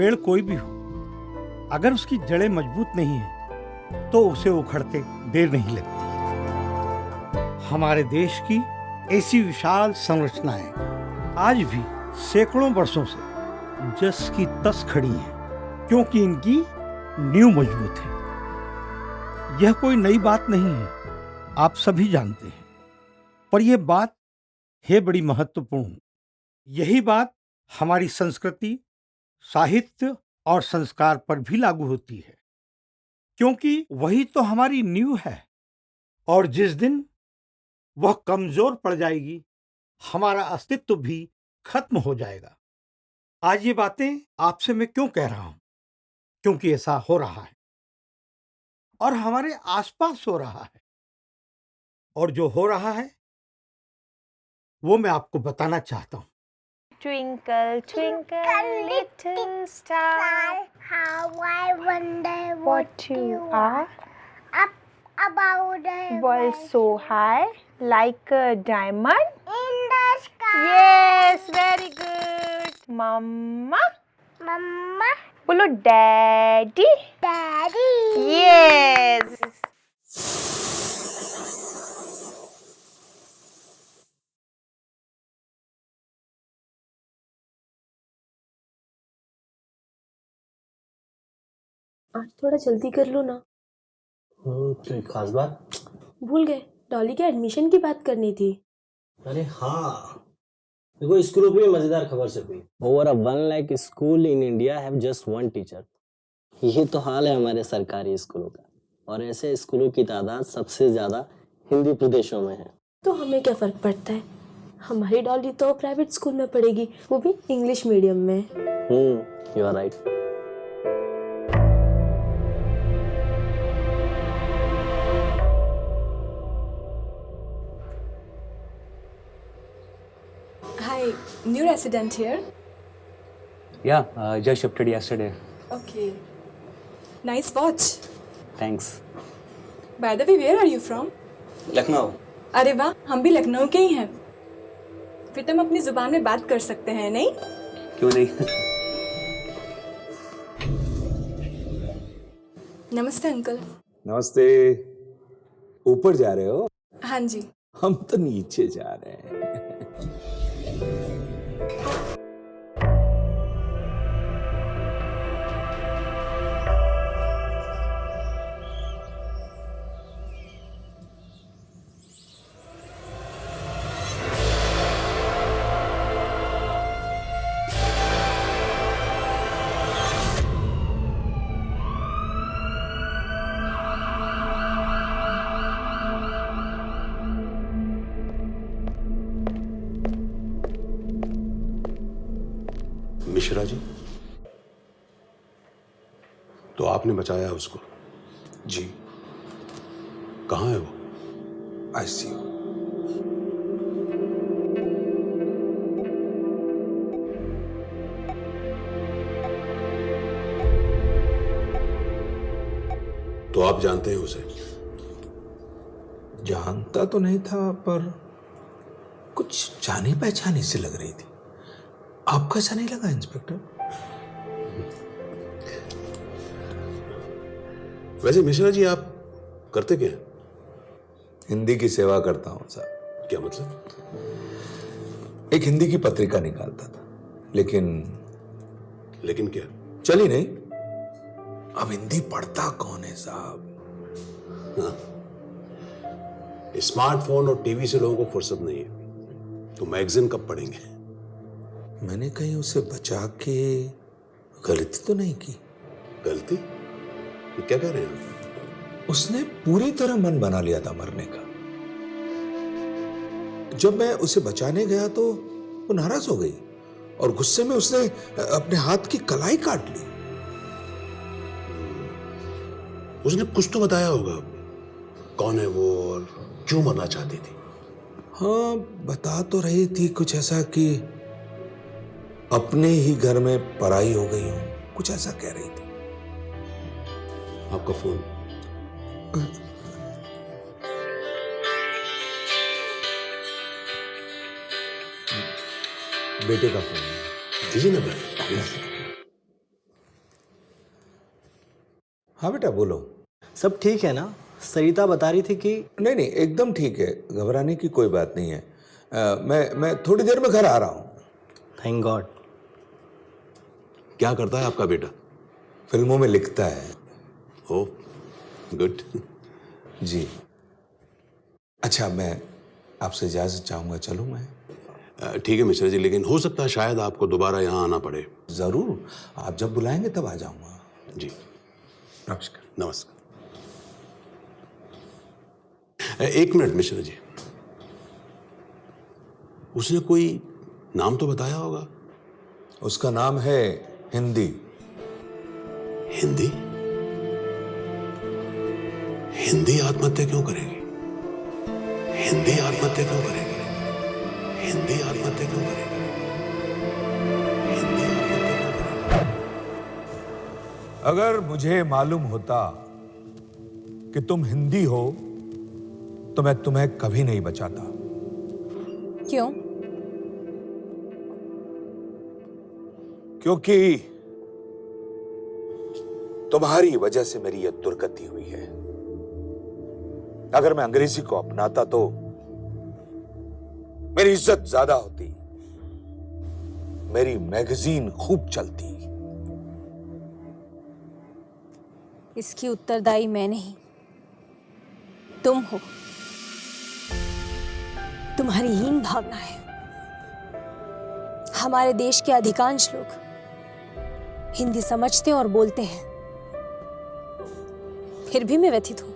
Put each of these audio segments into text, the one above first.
पेड़ कोई भी हो, अगर उसकी जड़ें मजबूत नहीं है तो उसे उखड़ते देर नहीं लगती। हमारे देश की ऐसी विशाल संरचनाएं आज भी सैकड़ों वर्षों से जस की तस खड़ी हैं, क्योंकि इनकी नींव मजबूत है। यह कोई नई बात नहीं है, आप सभी जानते हैं, पर यह बात है बड़ी महत्वपूर्ण। यही बात हमारी संस्कृति, साहित्य और संस्कार पर भी लागू होती है, क्योंकि वही तो हमारी नींव है। और जिस दिन वह कमजोर पड़ जाएगी, हमारा अस्तित्व भी खत्म हो जाएगा। आज ये बातें आपसे मैं क्यों कह रहा हूं? क्योंकि ऐसा हो रहा है और हमारे आसपास हो रहा है, और जो हो रहा है वो मैं आपको बताना चाहता हूं। Twinkle, twinkle, little star, how I wonder what you are. up about the World so high, like a diamond. in the sky. Yes, very good. Mama, Mama, bolo daddy. Daddy. Yes. आज थोड़ा जल्दी कर लो ना। कोई खास बात? भूल गए, डॉली के एडमिशन की बात करनी थी। अरे हाँ, देखो स्कूलों में मजेदार खबर छपी। Over 1 lakh school in India have just 1 teacher. ये तो हाल है हमारे सरकारी स्कूलों का, और ऐसे स्कूलों की तादाद सबसे ज्यादा हिंदी प्रदेशों में है। तो हमें क्या फर्क पड़ता है, हमारी डॉली तो प्राइवेट स्कूल में पढ़ेगी, वो भी इंग्लिश मीडियम में। You are right. Hi, new resident here. Yeah, just shifted yesterday. Okay. Nice watch. Thanks. By the way, where are you from? Lucknow. अरे वाह, हम भी लखनऊ के ही हैं। फिर तुम अपनी जुबान में बात कर सकते हैं, नहीं? क्यों नहीं? नमस्ते अंकल। नमस्ते। ऊपर जा रहे हो? हाँ जी। हम तो नीचे जा रहे हैं। मिश्रा जी, तो आपने बचाया उसको? जी। कहाँ है वो? आईसीयू। तो आप जानते हैं उसे? जानता तो नहीं था, पर कुछ जानी पहचानी सी लग रही थी। आपको ऐसा नहीं लगा इंस्पेक्टर? वैसे मिश्रा जी, आप करते क्या हैं? हिंदी की सेवा करता हूं साहब। क्या मतलब? एक हिंदी की पत्रिका निकालता था, लेकिन क्या? चली नहीं। अब हिंदी पढ़ता कौन है साहब? स्मार्टफोन और टीवी से लोगों को फुर्सत नहीं है, तो मैगजीन कब पढ़ेंगे? मैंने कहीं उसे बचा के गलती तो नहीं की? गलती? ये क्या कह रहे हैं आप? उसने पूरी तरह मन बना लिया था मरने का। जब मैं उसे बचाने गया तो वो नाराज हो गई और गुस्से में उसने अपने हाथ की कलाई काट ली। उसने कुछ तो बताया होगा, कौन है वो और क्यों मरना चाहती थी? हाँ, बता तो रही थी कुछ ऐसा कि अपने ही घर में पराई हो गई हूं, कुछ ऐसा कह रही थी। आपका फोन? बेटे का फोन। दीजिए ना भाई। हाँ बेटा बोलो। सब ठीक है ना? सरिता बता रही थी कि नहीं नहीं एकदम ठीक है, घबराने की कोई बात नहीं है। मैं थोड़ी देर में घर आ रहा हूँ। Thank God. क्या करता है आपका बेटा? फिल्मों में लिखता है। ओ गुड। जी अच्छा, मैं आपसे इजाजत चाहूंगा, चलूं मैं? ठीक है मिश्रा जी, लेकिन हो सकता है शायद आपको दोबारा यहाँ आना पड़े। जरूर, आप जब बुलाएंगे तब आ जाऊंगा। जी नमस्कार। नमस्कार। एक मिनट मिश्रा जी, उसने कोई नाम तो बताया होगा? उसका नाम है हिंदी। हिंदी? हिंदी आत्महत्या क्यों करेगी? हिंदी आत्महत्या क्यों करेगी? हिंदी आत्महत्या क्यों करेगी? हिंदी आत्महत्या क्यों करेगी? अगर मुझे मालूम होता कि तुम हिंदी हो तो मैं तुम्हें कभी नहीं बचाता। क्यों? क्योंकि तुम्हारी वजह से मेरी यह दुर्गति हुई है। अगर मैं अंग्रेजी को अपनाता तो मेरी इज्जत ज्यादा होती, मेरी मैगजीन खूब चलती। इसकी उत्तरदायी मैं नहीं, तुम हो। तुम्हारी हीन भावना है। हमारे देश के अधिकांश लोग हिंदी समझते और बोलते हैं, फिर भी मैं व्यथित हूं।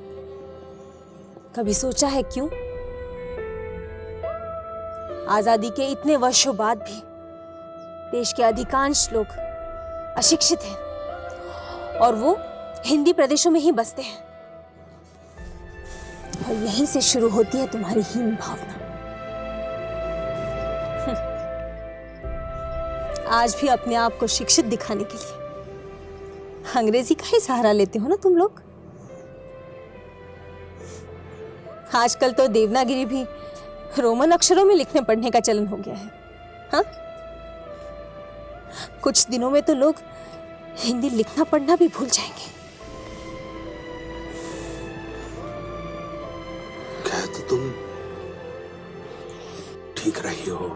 कभी सोचा है क्यों? आजादी के इतने वर्षों बाद भी देश के अधिकांश लोग अशिक्षित हैं और वो हिंदी प्रदेशों में ही बसते हैं। और यहीं से शुरू होती है तुम्हारी हीन भावना। आज भी अपने आप को शिक्षित दिखाने के लिए अंग्रेजी का ही सहारा लेते हो ना तुम लोग। आजकल तो देवनागरी भी रोमन अक्षरों में लिखने पढ़ने का चलन हो गया है। हाँ? कुछ दिनों में तो लोग हिंदी लिखना पढ़ना भी भूल जाएंगे। क्या तो तुम ठीक रही हो।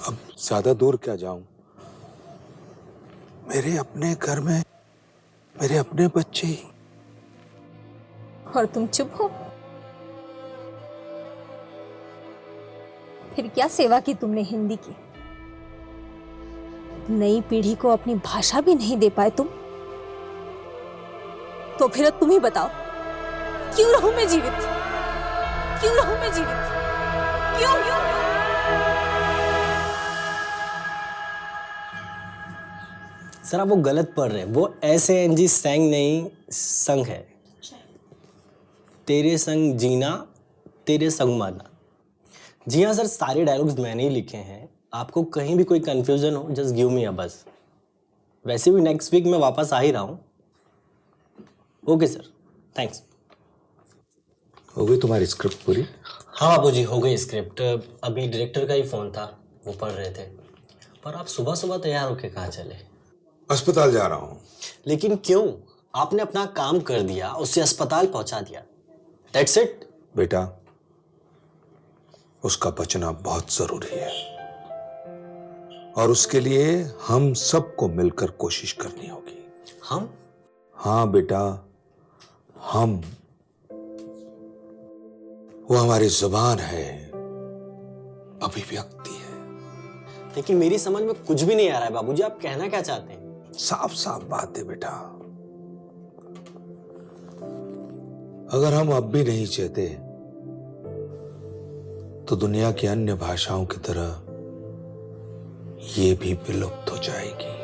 अब ज्यादा दूर क्या जाऊं? मेरे अपने घर में मेरे अपने बच्चे ही। और तुम चुप हो। फिर क्या सेवा की तुमने हिंदी की? नई पीढ़ी को अपनी भाषा भी नहीं दे पाए तुम। तो फिर अब तुम ही बताओ, क्यों रहूं मैं जीवित? क्यों रहूं मैं जीवित? क्यों? सर आप वो गलत पढ़ रहे हैं। वो SANG संग नहीं, संग है। तेरे संग जीना, तेरे संग मरना। जी हाँ सर, सारे डायलॉग्स मैंने ही लिखे हैं। आपको कहीं भी कोई कंफ्यूजन हो, जस्ट गिव मी अ बस। वैसे भी नेक्स्ट वीक मैं वापस आ ही रहा हूँ। Okay sir, thanks. हो गई तुम्हारी स्क्रिप्ट पूरी? हाँ बाबूजी, हो गई स्क्रिप्ट। अभी डायरेक्टर का ही फ़ोन था, वो पढ़ रहे थे। पर आप सुबह सुबह तैयार होके कहाँ चले? अस्पताल जा रहा हूँ। लेकिन क्यों? आपने अपना काम कर दिया, उसे अस्पताल पहुंचा दिया। That's it. बेटा, उसका बचना बहुत जरूरी है और उसके लिए हम सबको मिलकर कोशिश करनी होगी। हम? हाँ बेटा, हम। वो हमारी जुबान है, अभिव्यक्ति है। लेकिन मेरी समझ में कुछ भी नहीं आ रहा है बाबूजी, आप कहना क्या चाहते हैं? साफ साफ बात है बेटा, अगर हम अब भी नहीं चाहते तो दुनिया की अन्य भाषाओं की तरह ये भी विलुप्त हो जाएगी।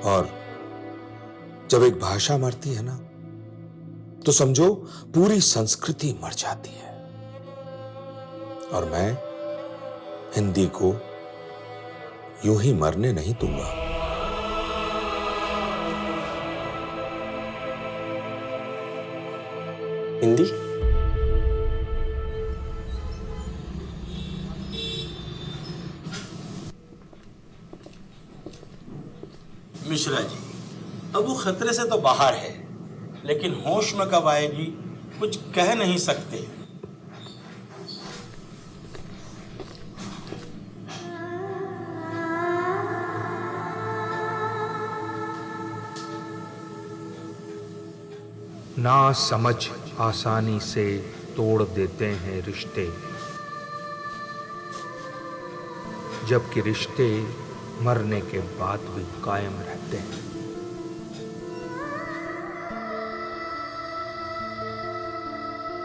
और जब एक भाषा मरती है ना, तो समझो पूरी संस्कृति मर जाती है। और मैं हिंदी को यूं ही मरने नहीं दूंगा। हिंदी? मिश्रा जी, अब वो खतरे से तो बाहर है, लेकिन होश में कब आएगी कुछ कह नहीं सकते। ना समझ आसानी से तोड़ देते हैं रिश्ते, जबकि रिश्ते मरने के बाद भी कायम रहते हैं।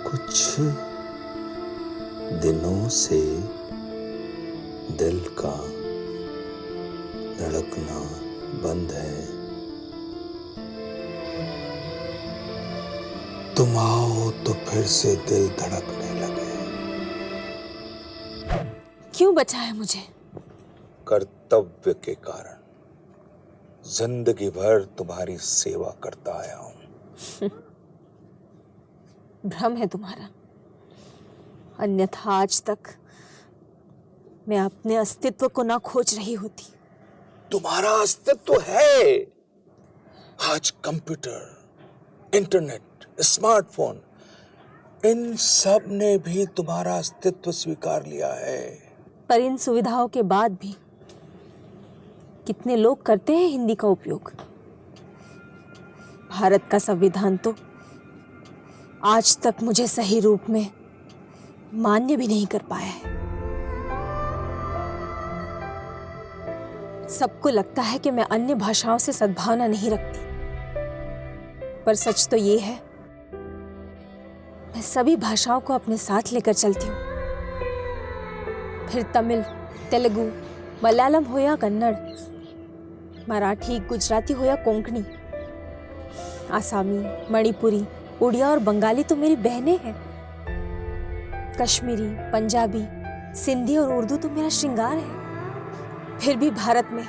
कुछ दिनों से दिल का धड़कना बंद है। तुम आओ तो फिर से दिल धड़कने लगे। क्यों बचाया मुझे? कर्तव्य के कारण। जिंदगी भर तुम्हारी सेवा करता आया हूं। भ्रम है तुम्हारा, अन्यथा आज तक मैं अपने अस्तित्व को ना खोज रही होती। तुम्हारा अस्तित्व है। आज कंप्यूटर, इंटरनेट, स्मार्टफोन, इन सब ने भी तुम्हारा अस्तित्व स्वीकार लिया है। पर इन सुविधाओं के बाद भी कितने लोग करते हैं हिंदी का उपयोग? भारत का संविधान तो आज तक मुझे सही रूप में मान्य भी नहीं कर पाया है। सबको लगता है कि मैं अन्य भाषाओं से सद्भावना नहीं रखती, पर सच तो ये है मैं सभी भाषाओं को अपने साथ लेकर चलती हूँ। फिर तमिल, तेलुगु, मलयालम हो या कन्नड़, मराठी, गुजराती हो या कोंकणी, आसामी, मणिपुरी, उड़िया और बंगाली तो मेरी बहनें हैं। कश्मीरी, पंजाबी, सिंधी और उर्दू तो मेरा श्रृंगार है। फिर भी भारत में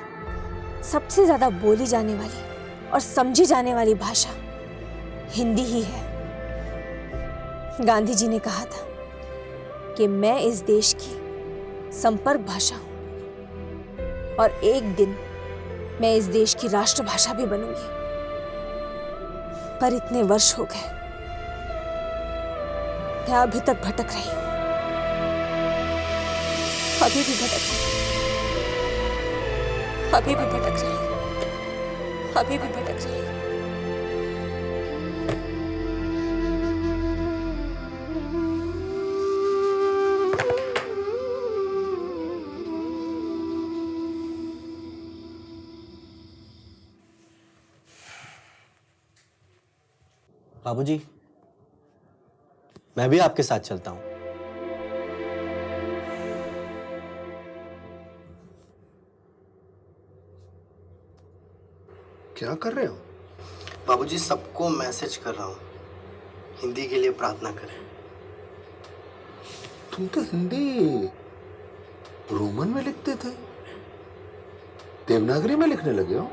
सबसे ज्यादा बोली जाने वाली और समझी जाने वाली भाषा हिंदी ही है। गांधी जी ने कहा था कि मैं इस देश की संपर्क भाषा हूं और एक दिन मैं इस देश की राष्ट्रभाषा भी बनूंगी। पर इतने वर्ष हो गए, मैं अभी तक भटक रही हूं, अभी भी भटक रही हूं, अभी भी भटक रही हूं, अभी भी भटक रही हूं। बाबूजी, मैं भी आपके साथ चलता हूं। क्या कर रहे हो? बाबूजी, सबको मैसेज कर रहा हूं, हिंदी के लिए प्रार्थना करें। तुम तो हिंदी रोमन में लिखते थे, देवनागरी में लिखने लगे हो?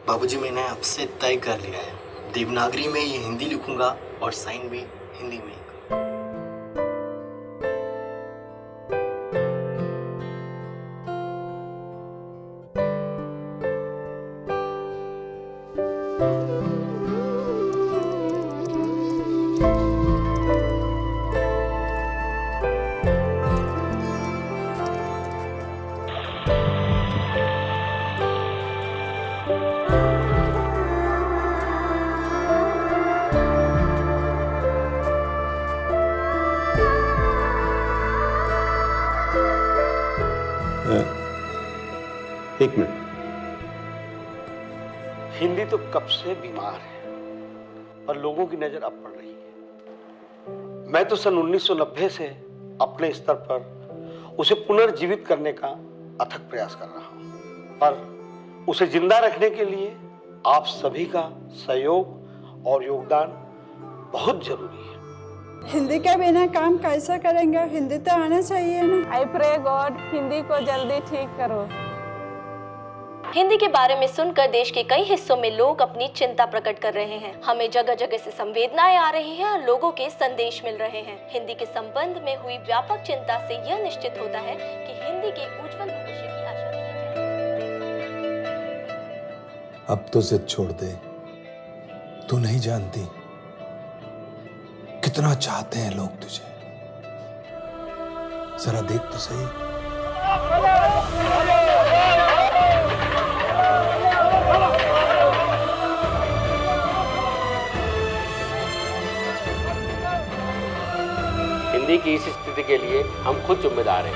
बाबूजी, मैंने अब से तय कर लिया है, देवनागरी में ही हिंदी लिखूंगा और साइन भी हिंदी में ही। एक मिनट। हिंदी तो कब से बीमार है और लोगों की नजर अब पड़ रही है। मैं तो सन 1990 से अपने स्तर पर उसे पुनर्जीवित करने का अथक प्रयास कर रहा हूं, पर उसे जिंदा रखने के लिए आप सभी का सहयोग और योगदान बहुत जरूरी है। हिंदी के बिना काम कैसा करेंगे? हिंदी तो आना चाहिए ना। आई प्रे गॉड हिंदी को जल्दी ठीक करो। हिंदी के बारे में सुनकर देश के कई हिस्सों में लोग अपनी चिंता प्रकट कर रहे हैं। हमें जगह जगह से संवेदनाएं आ रही हैं और लोगों के संदेश मिल रहे हैं। हिंदी के संबंध में हुई व्यापक चिंता से यह निश्चित होता है कि हिंदी के उज्जवल भविष्य की आशा की जाए। अब तो जिद छोड़ दे। तू नहीं जानती कितना चाहते हैं लोग तुझे। जरा देख तो सही। हिंदी की इस स्थिति के लिए हम खुद जिम्मेदार हैं।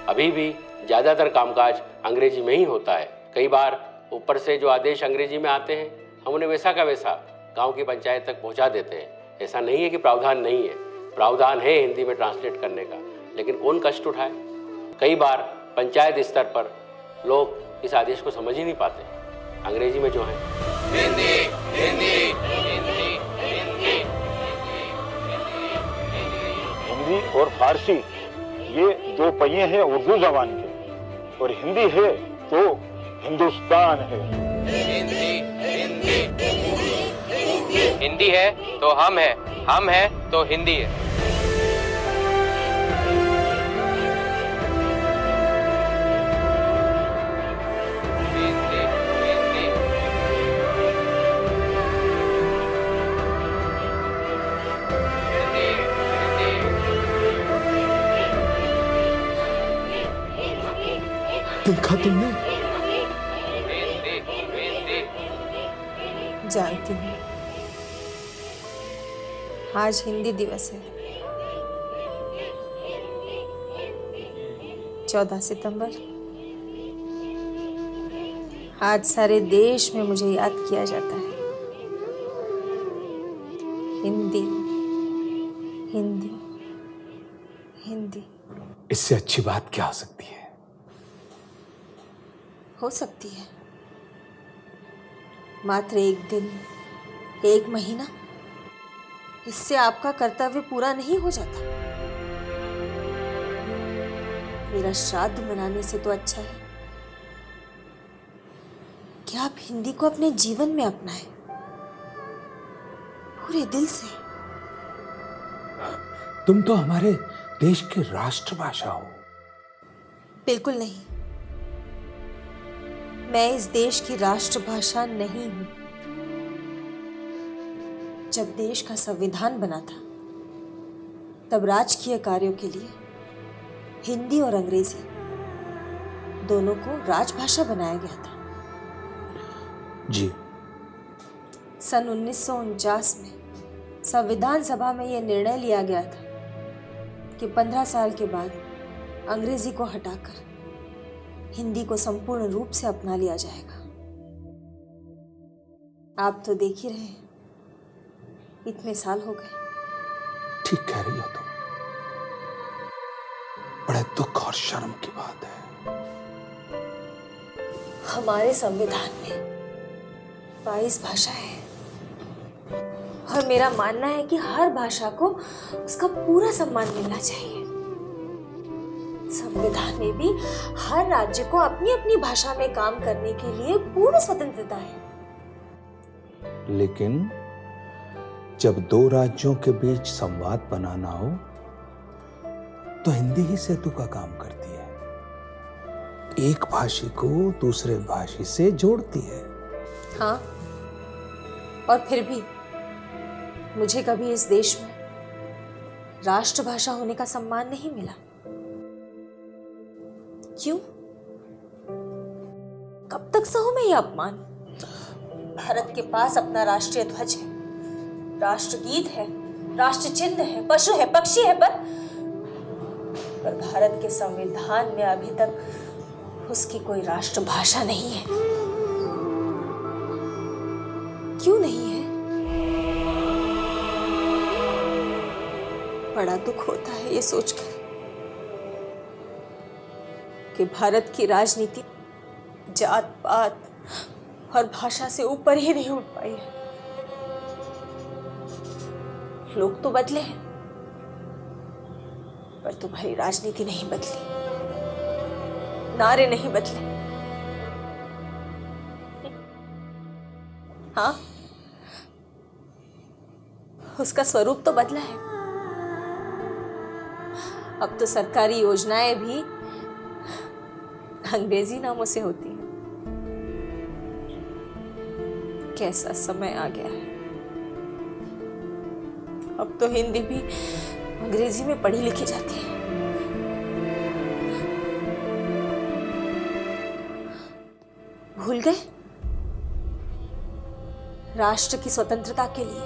अभी भी ज्यादातर कामकाज अंग्रेजी में ही होता है। कई बार ऊपर से जो आदेश अंग्रेजी में आते हैं हम उन्हें वैसा का वैसा गांव की पंचायत तक पहुंचा देते हैं। ऐसा नहीं है कि प्रावधान नहीं है, प्रावधान है हिंदी में ट्रांसलेट करने का, लेकिन कौन कष्ट उठाए। कई बार पंचायत स्तर पर लोग इस आदेश को समझ ही नहीं पाते, अंग्रेजी में जो है। हिंदी हिंदी हिंदी हिंदी और फारसी ये दो पहिए हैं उर्दू जबान के, और हिंदी है तो हिंदुस्तान है। हिंदी है तो हम है तो हिंदी है। देखा तुमने? जानती हूँ आज हिंदी दिवस है, 14 सितंबर। आज सारे देश में मुझे याद किया जाता है। हिंदी हिंदी हिंदी। इससे अच्छी बात क्या हो सकती है? हो सकती है मात्र एक दिन, एक महीना, इससे आपका कर्तव्य पूरा नहीं हो जाता। मेरा श्राद्ध मनाने से तो अच्छा है कि आप हिंदी को अपने जीवन में अपनाएं, पूरे दिल से। तुम तो हमारे देश की राष्ट्रभाषा हो। बिल्कुल नहीं, मैं इस देश की राष्ट्रभाषा नहीं हूं। जब देश का संविधान बना था तब राजकीय कार्यों के लिए हिंदी और अंग्रेजी दोनों को राजभाषा बनाया गया था। जी। सन 1949 में संविधान सभा में यह निर्णय लिया गया था कि 15 साल के बाद अंग्रेजी को हटाकर हिंदी को संपूर्ण रूप से अपना लिया जाएगा। आप तो देख ही रहे हैं, इतने साल हो गए। ठीक कह रही हो तुम। बड़े दुख और शर्म की बात है। हमारे संविधान में 22 भाषाएं हैं और मेरा मानना है कि हर भाषा को उसका पूरा सम्मान मिलना चाहिए। संविधान में भी हर राज्य को अपनी अपनी भाषा में काम करने के लिए पूर्ण स्वतंत्रता है। लेकिन जब दो राज्यों के बीच संवाद बनाना हो तो हिंदी ही सेतु का काम करती है। एक भाषी को दूसरे भाषी से जोड़ती है। हाँ, और फिर भी मुझे कभी इस देश में राष्ट्रभाषा होने का सम्मान नहीं मिला। क्यों? कब तक सहूं मैं यह अपमान? भारत के पास अपना राष्ट्रीय ध्वज है, राष्ट्रगीत है, राष्ट्र चिन्ह है, पशु है, पक्षी है, पर भारत के संविधान में अभी तक उसकी कोई राष्ट्रभाषा नहीं है। क्यों नहीं है? बड़ा दुख होता है ये सोचकर कि भारत की राजनीति जात पात और भाषा से ऊपर ही नहीं उठ पाई है। लोग तो बदले हैं पर तुम्हारी राजनीति नहीं बदली, नारे नहीं बदले। हाँ, उसका स्वरूप तो बदला है। अब तो सरकारी योजनाएं भी अंग्रेजी नामों से होती हैं। कैसा समय आ गया है। अब तो हिंदी भी अंग्रेजी में पढ़ी लिखी जाती है। भूल गए? राष्ट्र की स्वतंत्रता के लिए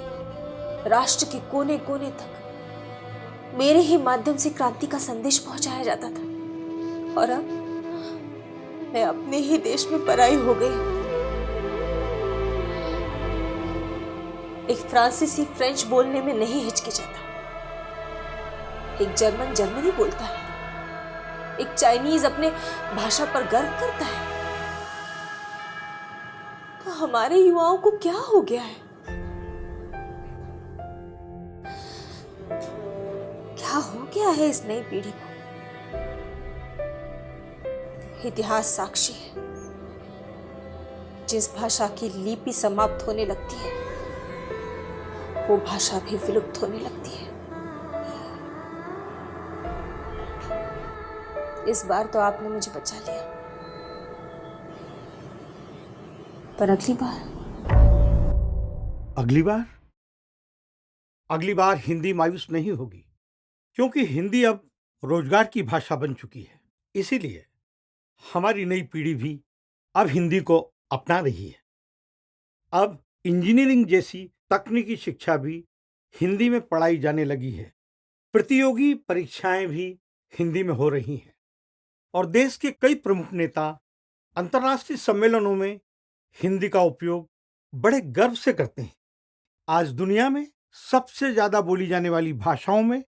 राष्ट्र के कोने कोने तक मेरे ही माध्यम से क्रांति का संदेश पहुंचाया जाता था, और अब मैं अपने ही देश में पराई हो गई हूं। एक फ्रांसीसी फ्रेंच बोलने में नहीं हिचकिचाता, एक जर्मन जर्मनी बोलता है, एक चाइनीज अपने भाषा पर गर्व करता है। तो हमारे युवाओं को क्या हो गया है? क्या हो गया है इस नई पीढ़ी को? इतिहास साक्षी है, जिस भाषा की लिपि समाप्त होने लगती है वो भाषा भी विलुप्त होने लगती है। इस बार तो आपने मुझे बचा लिया, पर अगली बार हिंदी मायूस नहीं होगी, क्योंकि हिंदी अब रोजगार की भाषा बन चुकी है। इसीलिए हमारी नई पीढ़ी भी अब हिंदी को अपना रही है। अब इंजीनियरिंग जैसी तकनीकी शिक्षा भी हिंदी में पढ़ाई जाने लगी है। प्रतियोगी परीक्षाएं भी हिंदी में हो रही हैं, और देश के कई प्रमुख नेता अंतर्राष्ट्रीय सम्मेलनों में हिंदी का उपयोग बड़े गर्व से करते हैं। आज दुनिया में सबसे ज्यादा बोली जाने वाली भाषाओं में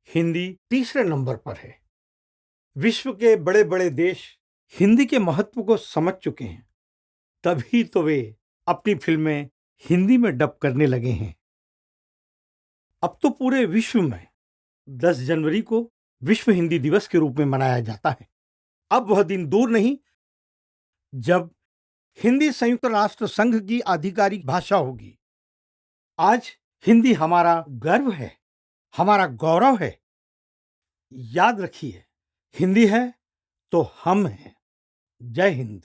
हिंदी तीसरे नंबर पर है। विश्व के बड़े बड़े देश हिंदी के महत्व को समझ चुके हैं, तभी तो वे अपनी फिल्में हिंदी में डब करने लगे हैं। अब तो पूरे विश्व में 10 जनवरी को विश्व हिंदी दिवस के रूप में मनाया जाता है। अब वह दिन दूर नहीं जब हिंदी संयुक्त राष्ट्र संघ की आधिकारिक भाषा होगी। आज हिंदी हमारा गर्व है, हमारा गौरव है। याद रखिए, हिंदी है तो हम हैं। जय हिंद।